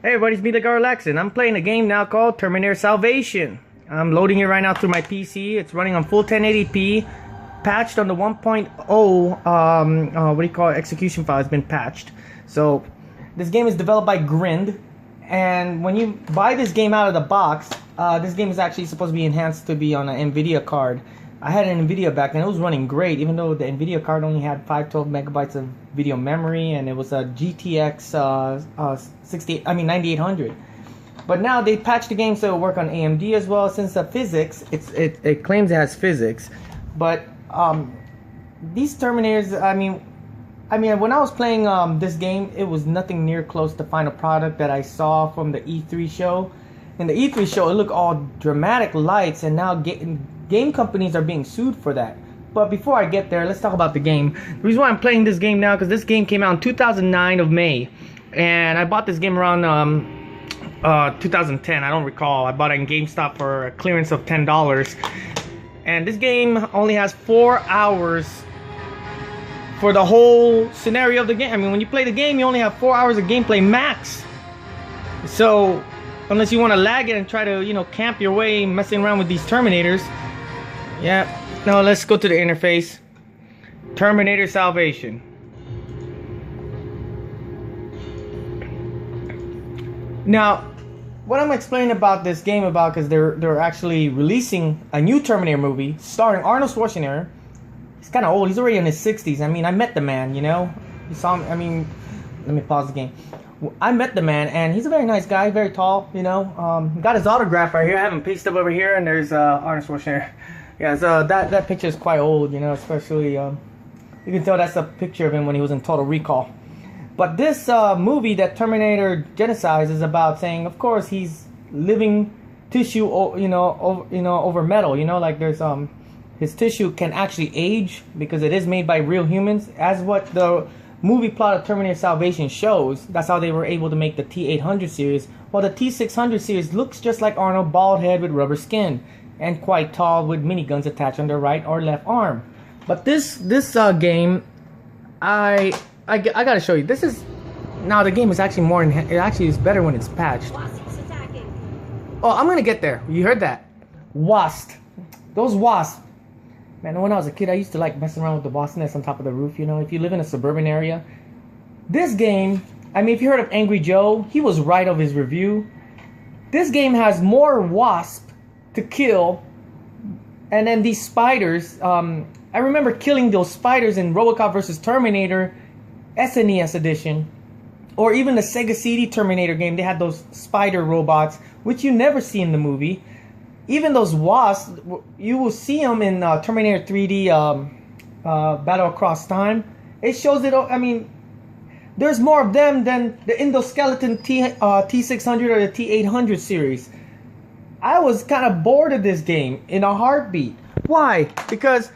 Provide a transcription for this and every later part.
Hey everybody, it's me, the Garlex, and I'm playing a game now called Terminator Salvation. I'm loading it right now through my PC. It's running on full 1080p, patched on the 1.0, what do you call it, execution file has been patched. So, this game is developed by Grind, and when you buy this game out of the box, this game is actually supposed to be enhanced to be on an NVIDIA card. I had an NVIDIA back then, it was running great, even though the NVIDIA card only had 512 megabytes of video memory, and it was a GTX 9800. But now they patched the game so it'll work on AMD as well, since the physics, it claims it has physics. But these Terminators, I mean, when I was playing this game, it was nothing near close to final product that I saw from the E3 show. In the E3 show, it looked all dramatic lights, and now game companies are being sued for that. But before I get there, let's talk about the game. The reason why I'm playing this game now, because this game came out in 2009 of May, and I bought this game around 2010. I don't recall. I bought it in GameStop for a clearance of $10, and this game only has 4 hours for the whole scenario of the game. I mean, when you play the game, you only have 4 hours of gameplay max. So unless you want to lag it and try to, you know, camp your way messing around with these Terminators. Yeah, now let's go to the interface. Terminator Salvation. Now, what I'm explaining about this game about, because they're actually releasing a new Terminator movie starring Arnold Schwarzenegger. He's kind of old. He's already in his 60s. I mean, I met the man, you know. You saw him. I mean, let me pause the game. I met the man, and he's a very nice guy, very tall, you know. Got his autograph right here. I have him pasted up over here, and there's Arnold Schwarzenegger. Yeah, so that picture is quite old, you know, especially, you can tell that's a picture of him when he was in Total Recall. But this movie that Terminator Genisys is about, saying, of course, he's living tissue, over metal, you know, like there's, his tissue can actually age because it is made by real humans, as what the movie plot of Terminator Salvation shows. That's how they were able to make the T-800 series. While the T-600 series looks just like Arnold, bald head with rubber skin, and quite tall with miniguns attached on their right or left arm. But this game, I gotta show you. This is, now the game is actually more, it actually is better when it's patched. Wasps attacking. Oh, I'm gonna get there. You heard that? Wasp. Those wasps. Man, when I was a kid, I used to like messing around with the wasp nest on top of the roof, you know, if you live in a suburban area. This game, I mean, if you heard of Angry Joe, he was right of his review. This game has more wasp to kill, and then these spiders, I remember killing those spiders in RoboCop vs. Terminator SNES edition, or even the Sega CD Terminator game. They had those spider robots, which you never see in the movie. Even those wasps, you will see them in Terminator 3D Battle Across Time. It shows it, I mean, there's more of them than the endoskeleton T600 or the T800 series. I was kind of bored of this game in a heartbeat. Why? Because,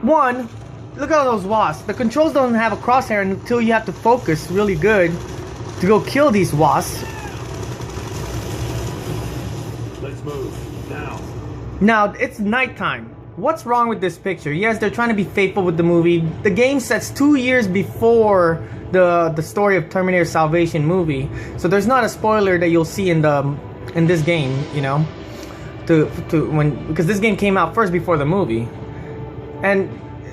one, look at all those wasps. The controls don't have a crosshair until you have to focus really good to go kill these wasps. Let's move, now. Now, it's nighttime. What's wrong with this picture? Yes, they're trying to be faithful with the movie. The game sets 2 years before the story of Terminator Salvation movie. So there's not a spoiler that you'll see in this game, you know, because this game came out first before the movie, and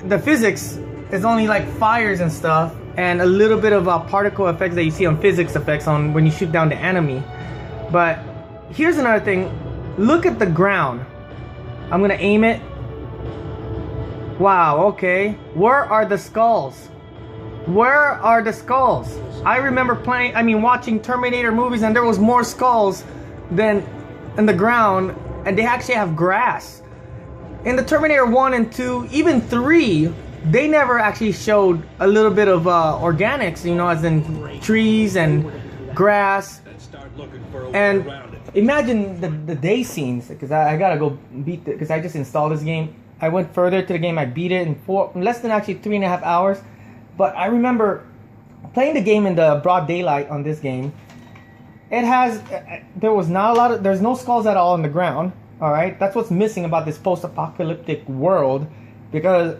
the physics is only like fires and stuff, and a little bit of particle effects that you see on physics effects on when you shoot down the enemy. But here's another thing. Look at the ground. I'm gonna aim it. Wow. Okay. Where are the skulls? Where are the skulls? I remember watching Terminator movies, and there was more skulls than in the ground, and they actually have grass. In the Terminator 1 and 2, even 3, they never actually showed a little bit of organics, you know, as in trees and grass. And imagine the day scenes, because I gotta go beat it, because I just installed this game. I went further to the game, I beat it in less than actually 3.5 hours. But I remember playing the game in the broad daylight on this game. There's no skulls at all on the ground. Alright, that's what's missing about this post-apocalyptic world, because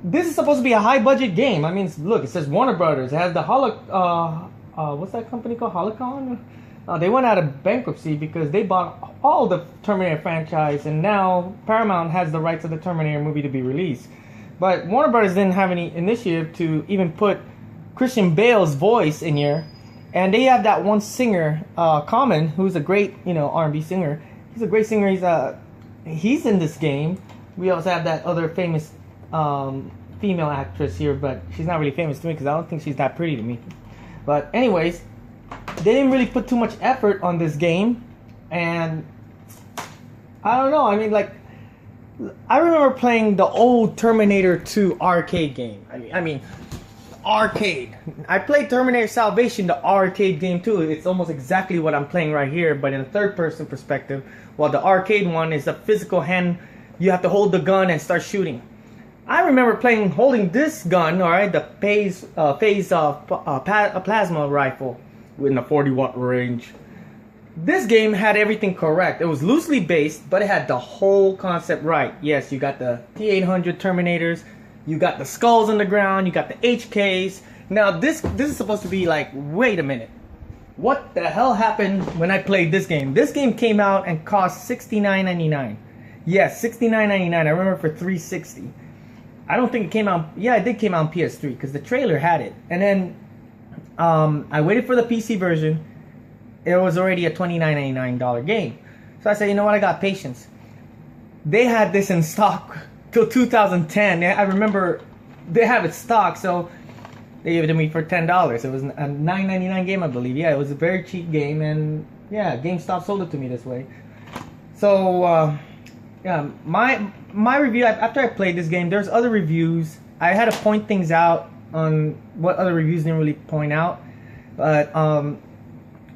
this is supposed to be a high-budget game. I mean, look, it says Warner Brothers. It has the what's that company called? Helicon? They went out of bankruptcy because they bought all the Terminator franchise, and now Paramount has the rights of the Terminator movie to be released. But Warner Brothers didn't have any initiative to even put Christian Bale's voice in here. And they have that one singer, Common, who's a great, R&B singer. He's a great singer. He's in this game. We also have that other famous female actress here, but she's not really famous to me because I don't think she's that pretty to me. But anyways, they didn't really put too much effort on this game, and I don't know. I mean, like, I remember playing the old Terminator 2 arcade game. I mean, arcade. I played Terminator Salvation, the arcade game too. It's almost exactly what I'm playing right here, but in a third-person perspective. While the arcade one is a physical hand, you have to hold the gun and start shooting. I remember holding this gun, all right, the phase plasma rifle with a 40-watt range. This game had everything correct. It was loosely based, but it had the whole concept right. Yes, you got the T-800 Terminators, you got the skulls on the ground, you got the HKs. Now this is supposed to be like, wait a minute, what the hell happened when I played this game? This game came out and cost $69.99. Yes, $69.99. I remember for $360. I don't think it came out. Yeah, it did came out on PS3 because the trailer had it. And then I waited for the PC version. It was already a $29.99 game. So I said, you know what? I got patience. They had this in stock till 2010. I remember they have it stock, so they gave it to me for $10. It was a $9.99 game, I believe. Yeah, it was a very cheap game, and yeah, GameStop sold it to me this way. So yeah, my review after I played this game, there's other reviews. I had to point things out on what other reviews didn't really point out, but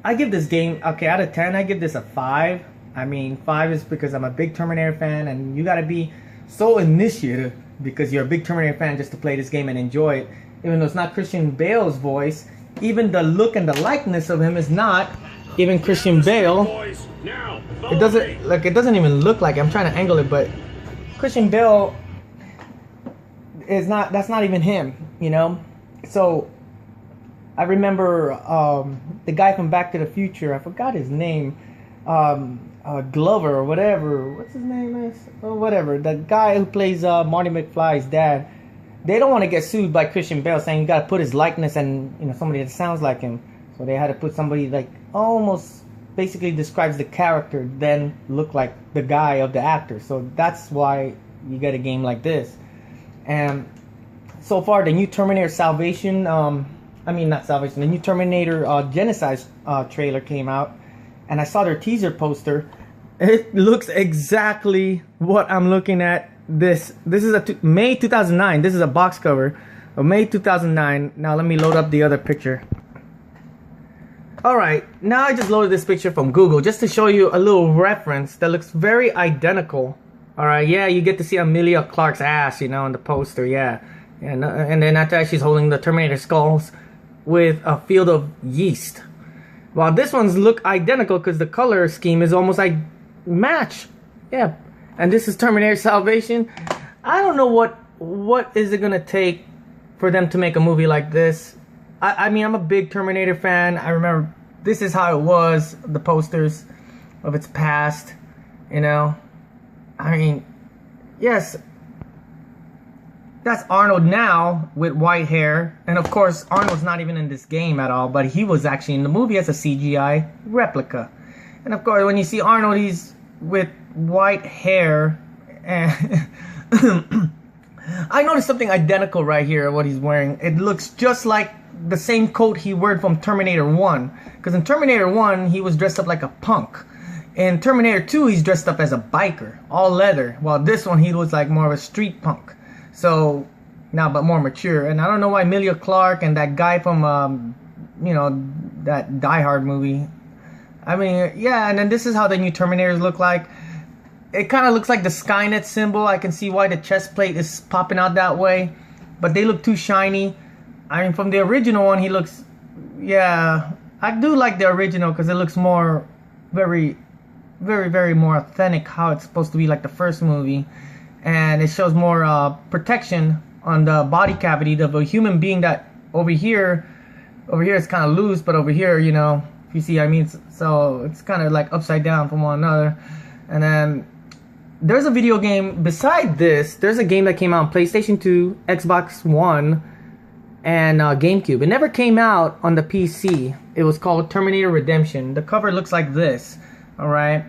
I give this game, okay, out of 10, I give this a 5. I mean, 5 is because I'm a big Terminator fan, and you gotta be so initiative because you're a big Terminator fan just to play this game and enjoy it. Even though it's not Christian Bale's voice, even the look and the likeness of him is not even Christian Bale. It doesn't even look like it. I'm trying to angle it, but Christian Bale is not, that's not even him, you know? So I remember the guy from Back to the Future, I forgot his name, Glover or whatever, what's his name is? Oh, whatever, the guy who plays Marty McFly's dad. They don't want to get sued by Christian Bale saying you got to put his likeness and, you know, somebody that sounds like him. So they had to put somebody like almost basically describes the character, then look like the guy of the actor. So that's why you get a game like this. And so far, the new Terminator Salvation, the new Terminator Genisys trailer came out, and I saw their teaser poster. It looks exactly what I'm looking at. This is a May 2009. This is a box cover of May 2009. Now let me load up the other picture. Alright, now I just loaded this picture from Google just to show you a little reference that looks very identical. Alright, yeah, you get to see Amelia Clark's ass, you know, in the poster, yeah. And then after that, she's holding the Terminator skulls with a field of yeast. While this one's look identical because the color scheme is almost like match. Yeah. And this is Terminator Salvation. I don't know what is it gonna take for them to make a movie like this. I mean, I'm a big Terminator fan. I remember this is how it was, the posters of its past, you know. I mean, yes, that's Arnold now with white hair. And of course, Arnold's not even in this game at all, but he was actually in the movie as a CGI replica. And of course, when you see Arnold, he's with white hair. And I noticed something identical right here, what he's wearing. It looks just like the same coat he wore from Terminator 1. Because in Terminator 1, he was dressed up like a punk. In Terminator 2, he's dressed up as a biker, all leather. While this one, he was like more of a street punk. So, now, but more mature. And I don't know why Amelia Clark and that guy from, you know, that Die Hard movie. I mean, yeah, and then this is how the new Terminators look like. It kind of looks like the Skynet symbol. I can see why the chest plate is popping out that way. But they look too shiny. I mean, from the original one, he looks... Yeah, I do like the original because it looks more... Very, very more authentic how it's supposed to be like the first movie. And it shows more protection on the body cavity of a human being that over here... over here it's kind of loose, but over here, you know, if you see, I mean, so it's kind of like upside down from one another. And then there's a video game beside this. There's a game that came out on PlayStation 2, Xbox One, and GameCube. It never came out on the PC. It was called Terminator Redemption. The cover looks like this. All right.